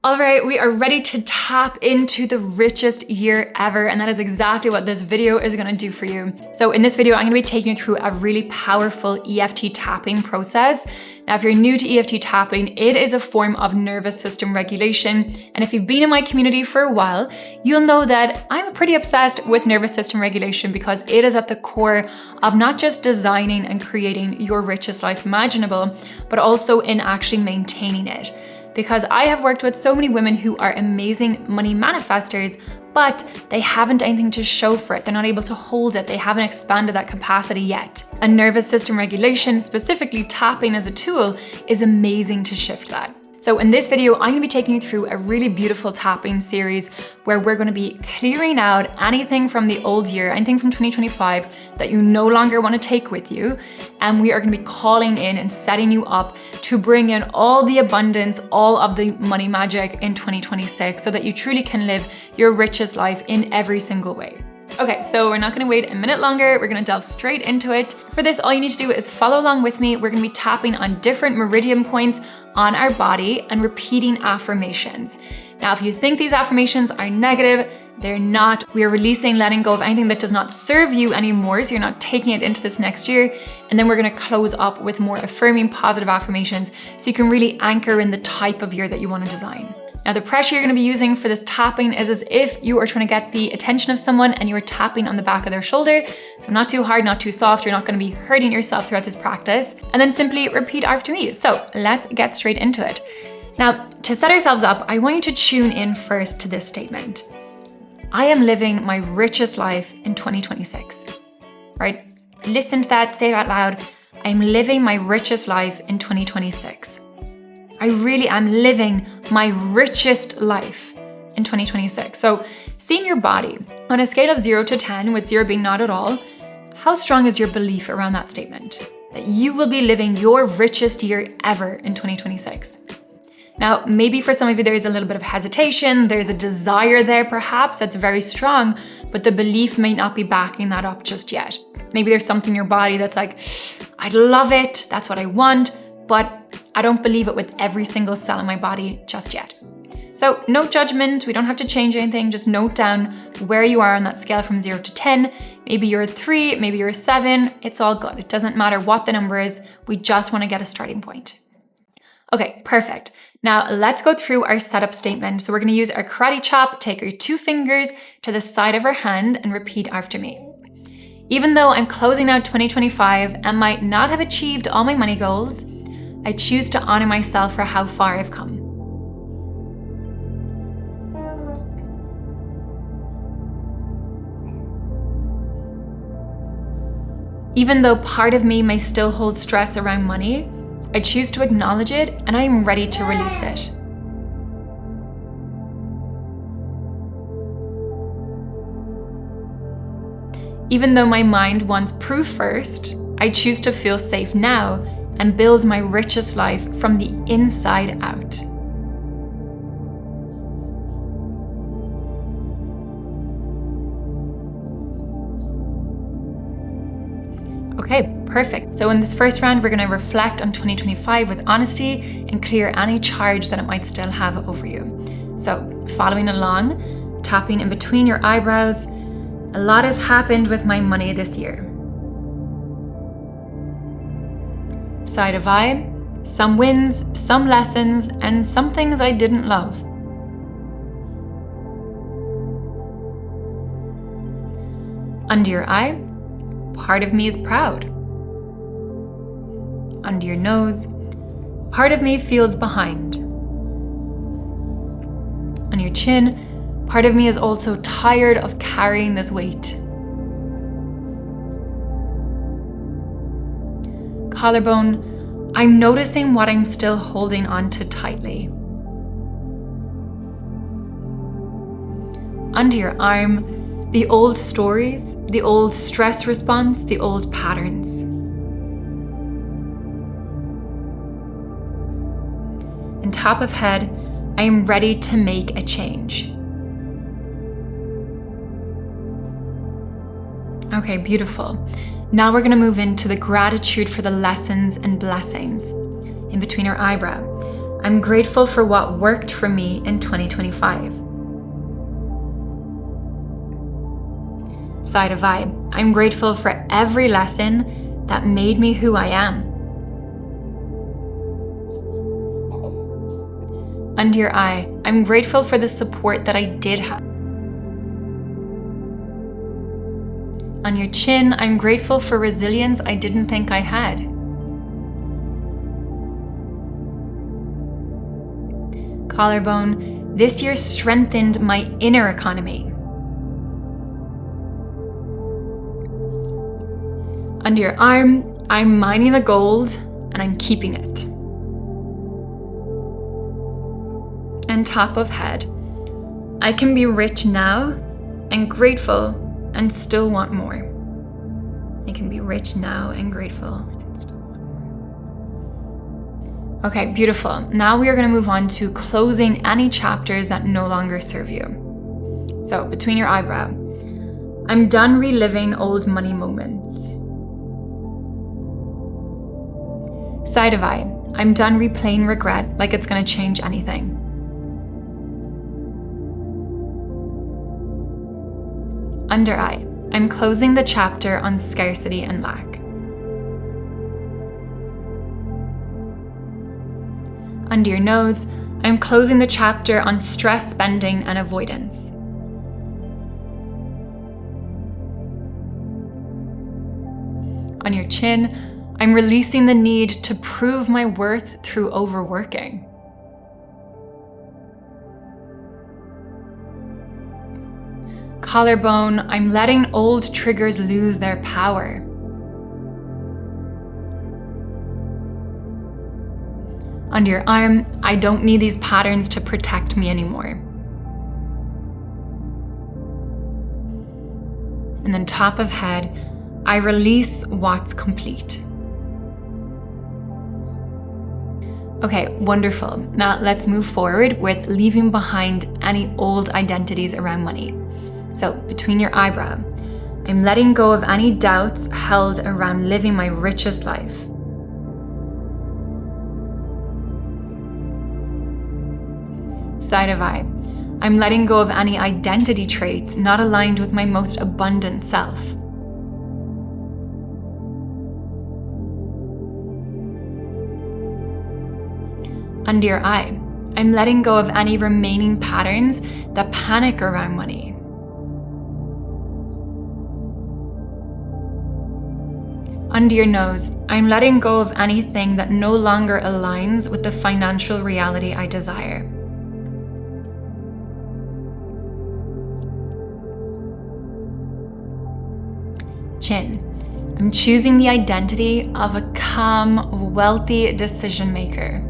All right, we are ready to tap into the richest year ever, and that is exactly what this video is gonna do for you. So in this video, I'm gonna be taking you through a really powerful EFT tapping process. Now, if you're new to EFT tapping, it is a form of nervous system regulation. And if you've been in my community for a while, you'll know that I'm pretty obsessed with nervous system regulation because it is at the core of not just designing and creating your richest life imaginable, but also in actually maintaining it. Because I have worked with so many women who are amazing money manifestors, but they haven't anything to show for it. They're not able to hold it. They haven't expanded that capacity yet. And nervous system regulation, specifically tapping as a tool, is amazing to shift that. So in this video, I'm gonna be taking you through a really beautiful tapping series where we're gonna be clearing out anything from the old year, anything from 2025 that you no longer wanna take with you. And we are gonna be calling in and setting you up to bring in all the abundance, all of the money magic in 2026 so that you truly can live your richest life in every single way. Okay, so we're not gonna wait a minute longer. We're gonna delve straight into it. For this, all you need to do is follow along with me. We're gonna be tapping on different meridian points on our body and repeating affirmations. Now, if you think these affirmations are negative, they're not. We are releasing, letting go of anything that does not serve you anymore, so you're not taking it into this next year. And then we're gonna close up with more affirming, positive affirmations so you can really anchor in the type of year that you wanna design. Now, the pressure you're gonna be using for this tapping is as if you are trying to get the attention of someone and you are tapping on the back of their shoulder. So not too hard, not too soft. You're not gonna be hurting yourself throughout this practice. And then simply repeat after me. So let's get straight into it. Now, to set ourselves up, I want you to tune in first to this statement. I am living my richest life in 2026, right? Listen to that, say it out loud. I'm living my richest life in 2026. I really am living my richest life in 2026. So seeing your body on a scale of 0 to 10, with 0 being not at all, how strong is your belief around that statement? That you will be living your richest year ever in 2026. Now, maybe for some of you, there is a little bit of hesitation. There's a desire there perhaps that's very strong, but the belief may not be backing that up just yet. Maybe there's something in your body that's like, I'd love it, that's what I want, but I don't believe it with every single cell in my body just yet. So no judgment, we don't have to change anything, just note down where you are on that scale from 0 to 10. Maybe you're a 3, maybe you're a 7, it's all good. It doesn't matter what the number is, we just wanna get a starting point. Okay, perfect. Now let's go through our setup statement. So we're gonna use our karate chop, take our 2 fingers to the side of our hand and repeat after me. Even though I'm closing out 2025 and might not have achieved all my money goals, I choose to honor myself for how far I've come. Even though part of me may still hold stress around money, I choose to acknowledge it and I am ready to release it. Even though my mind wants proof first, I choose to feel safe now and build my richest life from the inside out. Okay, perfect. So in this first round, we're gonna reflect on 2025 with honesty and clear any charge that it might still have over you. So following along, tapping in between your eyebrows, a lot has happened with my money this year. Side of eye, some wins, some lessons, and some things I didn't love. Under your eye, part of me is proud. Under your nose, part of me feels behind. On your chin, part of me is also tired of carrying this weight. Collarbone, I'm noticing what I'm still holding on to tightly. Under your arm, the old stories, the old stress response, the old patterns. And top of head, I am ready to make a change. Okay, beautiful. Now we're gonna move into the gratitude for the lessons and blessings. In between our eyebrow, I'm grateful for what worked for me in 2025. Side of eye, I'm grateful for every lesson that made me who I am. Under your eye, I'm grateful for the support that I did have. On your chin, I'm grateful for resilience I didn't think I had. Collarbone, this year strengthened my inner economy. Under your arm, I'm mining the gold and I'm keeping it. And top of head, I can be rich now and grateful and still want more. I can be rich now and grateful and still want more. Okay, beautiful. Now we are going to move on to closing any chapters that no longer serve you. So between your eyebrow, I'm done reliving old money moments. Side of eye, I'm done replaying regret like it's going to change anything. Under eye, I'm closing the chapter on scarcity and lack. Under your nose, I'm closing the chapter on stress, spending, and avoidance. On your chin, I'm releasing the need to prove my worth through overworking. Collarbone, I'm letting old triggers lose their power. Under your arm, I don't need these patterns to protect me anymore. And then top of head, I release what's complete. Okay, wonderful. Now let's move forward with leaving behind any old identities around money. So between your eyebrow, I'm letting go of any doubts held around living my richest life. Side of eye, I'm letting go of any identity traits not aligned with my most abundant self. Under your eye, I'm letting go of any remaining patterns that panic around money. Under your nose, I'm letting go of anything that no longer aligns with the financial reality I desire. Chin, I'm choosing the identity of a calm, wealthy decision maker.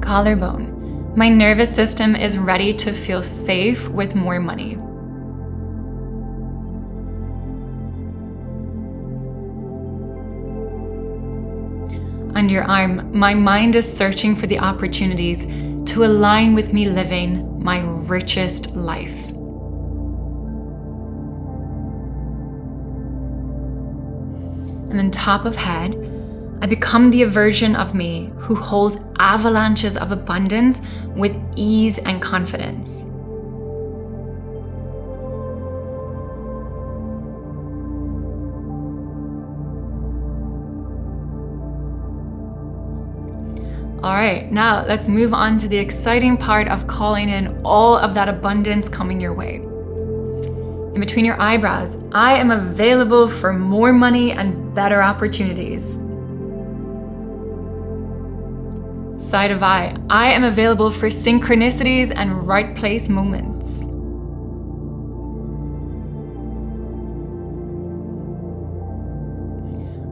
Collarbone, my nervous system is ready to feel safe with more money. Under your arm, my mind is searching for the opportunities to align with me living my richest life. And then top of head, I become the version of me who holds avalanches of abundance with ease and confidence. All right, now let's move on to the exciting part of calling in all of that abundance coming your way. In between your eyebrows, I am available for more money and better opportunities. Side of eye, I am available for synchronicities and right place moments.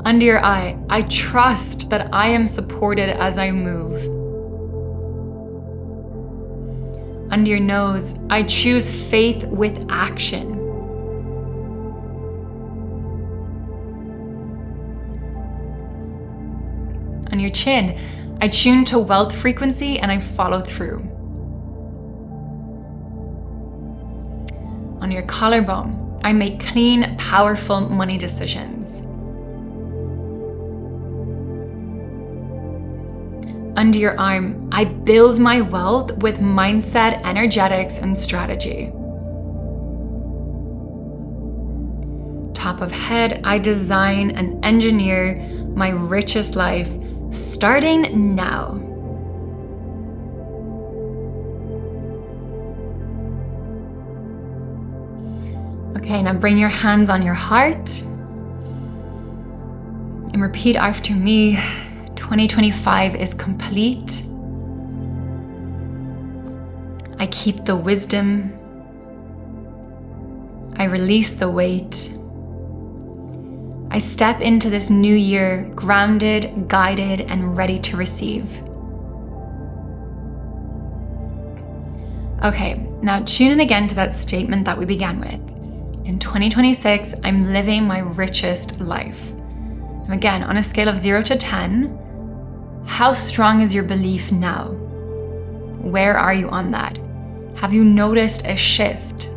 Under your eye, I trust that I am supported as I move. Under your nose, I choose faith with action. On your chin, I tune to wealth frequency and I follow through. On your collarbone, I make clean, powerful money decisions. Under your arm, I build my wealth with mindset, energetics, and strategy. Top of head, I design and engineer my richest life, starting now. Okay, now bring your hands on your heart and repeat after me. 2025 is complete. I keep the wisdom. I release the weight. I step into this new year grounded, guided, and ready to receive. Okay, now tune in again to that statement that we began with. In 2026, I'm living my richest life. And again, on a scale of 0 to 10, how strong is your belief now? Where are you on that? Have you noticed a shift?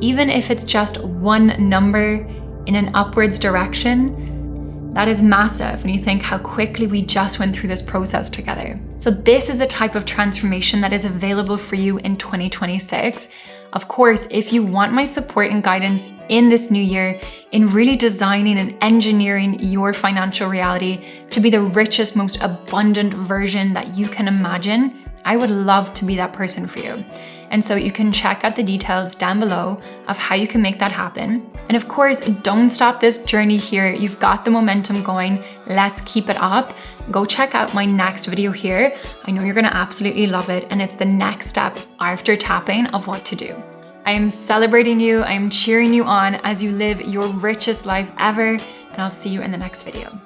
Even if it's just one number in an upwards direction, that is massive when you think how quickly we just went through this process together. So this is a type of transformation that is available for you in 2026. Of course, if you want my support and guidance in this new year in really designing and engineering your financial reality to be the richest, most abundant version that you can imagine, I would love to be that person for you. And so you can check out the details down below of how you can make that happen. And of course, don't stop this journey here. You've got the momentum going. Let's keep it up. Go check out my next video here. I know you're gonna absolutely love it. And it's the next step after tapping of what to do. I am celebrating you. I am cheering you on as you live your richest life ever. And I'll see you in the next video.